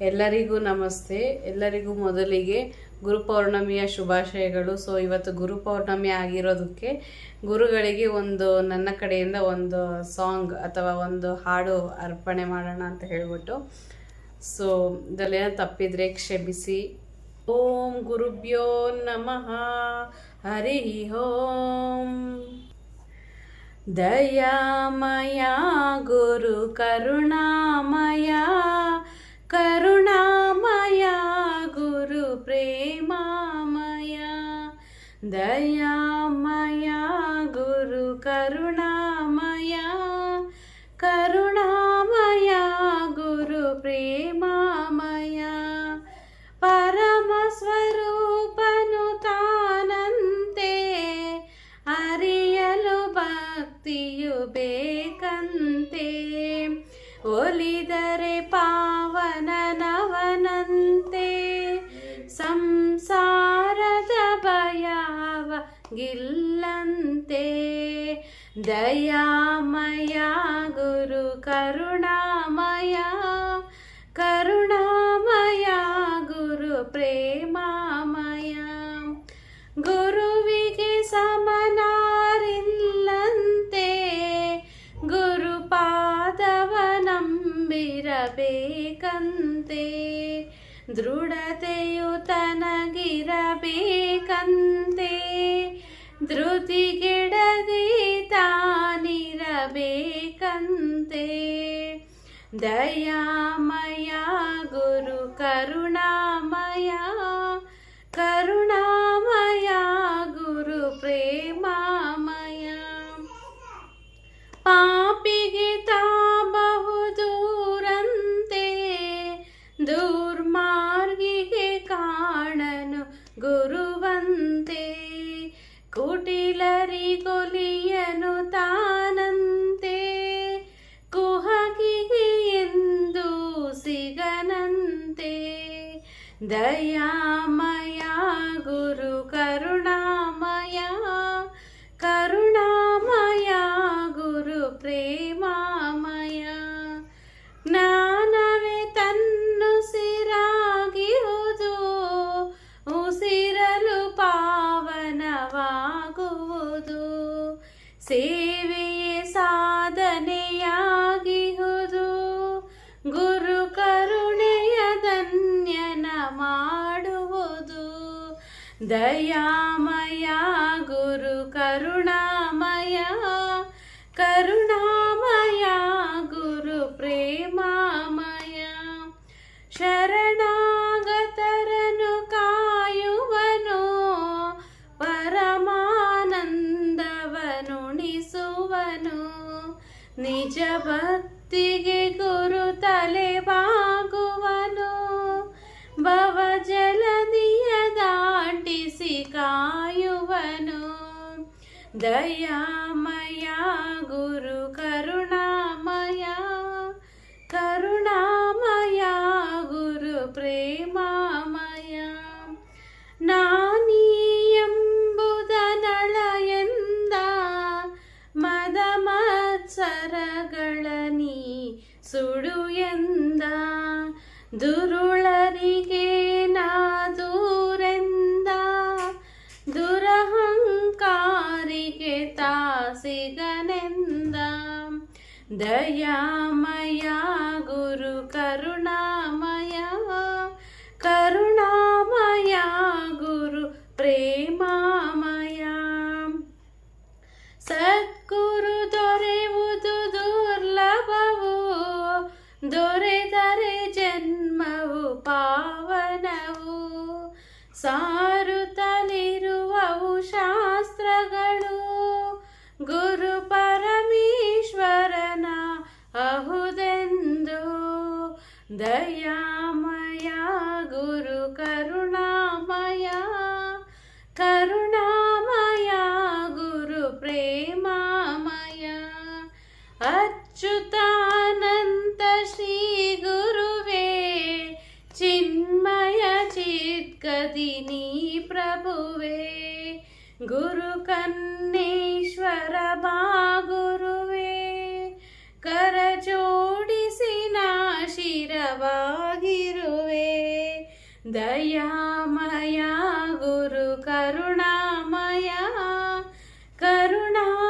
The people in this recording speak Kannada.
ಎಲ್ಲರಿಗೂ ನಮಸ್ತೆ. ಎಲ್ಲರಿಗೂ ಮೊದಲಿಗೆ ಗುರುಪೌರ್ಣಮಿಯ ಶುಭಾಶಯಗಳು. ಸೊ ಇವತ್ತು ಗುರುಪೌರ್ಣಮಿ ಆಗಿರೋದಕ್ಕೆ ಗುರುಗಳಿಗೆ ನನ್ನ ಕಡೆಯಿಂದ ಒಂದು ಸಾಂಗ್ ಅಥವಾ ಒಂದು ಹಾಡು ಅರ್ಪಣೆ ಮಾಡೋಣ ಅಂತ ಹೇಳ್ಬಿಟ್ಟು. ಸೊ ಇದರಲ್ಲೇನೋ ತಪ್ಪಿದ್ರೆ ಕ್ಷಮಿಸಿ. ಓಂ ಗುರುಭ್ಯೋ ನಮಃ. ಹರಿ ಓಂ. ದಯಾಮಯ ಗುರು ಕರುಣಾಮಯ, ಕರುಣಾಮಯ ಗುರು ಪ್ರೇಮಾಮಯ. ದಯಾಮಯ ಗುರು ಕರುಣಾಮಯ, ಕರುಣಾಮಯ ಗುರು ಪ್ರೇಮಾಮಯ. ಪರಮ ಸ್ವರೂಪನು ತಾನಂತೆ, ಅರಿಯಲು ಭಕ್ತಿಯು ಬೇಕಂತೆ. ಒಲಿದರೆ ಪಾವನನವನಂತೆ, ಸಂಸಾರದ ಭಯವ ಗಿಲ್ಲಂತೆ. ದಯಾಮಯ ಗುರು ಕರುಣಾಮಯ, ಕರುಣಾಮಯ ಗುರು ಪ್ರೇಮಾಮಯ. ಗುರುವಿಗೆ ಸಮನಾರಿಲ್ಲಂತೆ, ಗುರುಪಾದವ ನಂಬಿರಬೇಕಂತೆ. ದೃಢತೆಯು ತನಗಿರಬೇಕಂತೆ, ಧೃತಿಗೆಡದಿ ತಾನಿರಬೇಕಂತೆ. ದಯಾಮಯ ಗುರು ಕರುಣಾಮಯ, ಕರುಣಾಮಯ ಗುರು ಪ್ರೇಮಾಮಯ. ಪಾಪಿಗೆ ತಾ ಬಹುದೂರಂತೆ, ದುರ್ಮಾರ್ಗಿಗೆ ಕಾಣನು ಗುರುವಂತೆ. ಕುಟಿಲರಿಗೊಲಿಯನು ತಾನಂತೆ, ಕುಹಕಿಗೆ ಎಂದು ಸಿಗನಂತೆ. ದಯಾಮಯ ಗುರು ಕರುಣಾಮಯ, ಕರುಣಾಮಯ ಗುರು ಪ್ರೇಮಾಮಯ. ಜ್ಞಾನವೇ ತನ್ನುಸಿರಾಗಿಹುದು, ಉಸಿರಲು ಪಾವನವಾಗುವುದು. ಸೇವೆಯೇ ಸಾಧನೆಯಾಗಿಹುದು, ಗುರು ಕರುಣೆಯ ಧನ್ಯನ ಮಾಡುವುದು. ದಯಾಮಯ ಗುರು ಕರುಣಾಮಯ, ಕರುಣಾಮಯ ಗುರು ಪ್ರೇಮಾಮಯ. ಶರಣಾಗತರನು ಕಾಯುವನು, ಪರಮಾನಂದವನುಣಿಸುವನು. ನಿಜ ಭಕ್ತಿಗೆ ಗುರು ತಲೆಬಾಗುವನು, ಭವಜಲದಿಯ ದಾಟಿಸಿ ಕಾಯುವನು. ದಯಾಮಯ ಗುರು ಕರುಣಾಮಯ, ಕರುಣಾಮಯ ಗುರು ಪ್ರೇಮಾಮಯ. ನಾನೀ ಎಂಬುದನಳಯಂದ, ಮದ ಮತ್ಸರಗಳ ನೀ ಸುಡು ಎಂದ. ದುರುಳರಿಗೆ ನಾ ದೂರೆಂದ, ದುರಹಂಕಾರಿಗೆ ತಾಸಿಗನೆಂದ. ದಯಾಮಯ ಗುರು ಕರುಣಾಮಯ, ಕರುಣಾಮಯ ಗುರು ಪ್ರೇಮಾಮಯ. ಸದ್ಗುರು ದೊರೆಯುವುದು ದುರ್ಲಭವು, ದೊರೆದರೆ ಜನ್ಮವು ಪಾವನವು. ಸಾರುತ್ತಲಿರುವವು ಶಾಸ್ತ್ರಗಳು, ಗುರು ಪರಮೇಶ್ವರನ ಅಹುದೆಂದು. ದಯಾಮಯ ಗುರು ಕರುಣಾಮಯ, ಕರುಣಾಮಯ ಗುರು ಪ್ರೇಮಾಮಯ. ಅಚ್ಯುತಾನಂತ ಶ್ರೀ ಗುರುವೇ, ಚಿನ್ಮಯ ಚಿತ್ಕದಿನಿ ಪ್ರಭುವೇ. ಗುರು ಕನ್ನೇಶ್ವರ ಬಾ ಗುರುವೇ, ಕರ ಜೋಡಿಸಿ ನಾ ಶಿರವಾಗಿರು ದಯಾಮಯ ಗುರು ಕರುಣಾಮಯ ಕರುಣಾ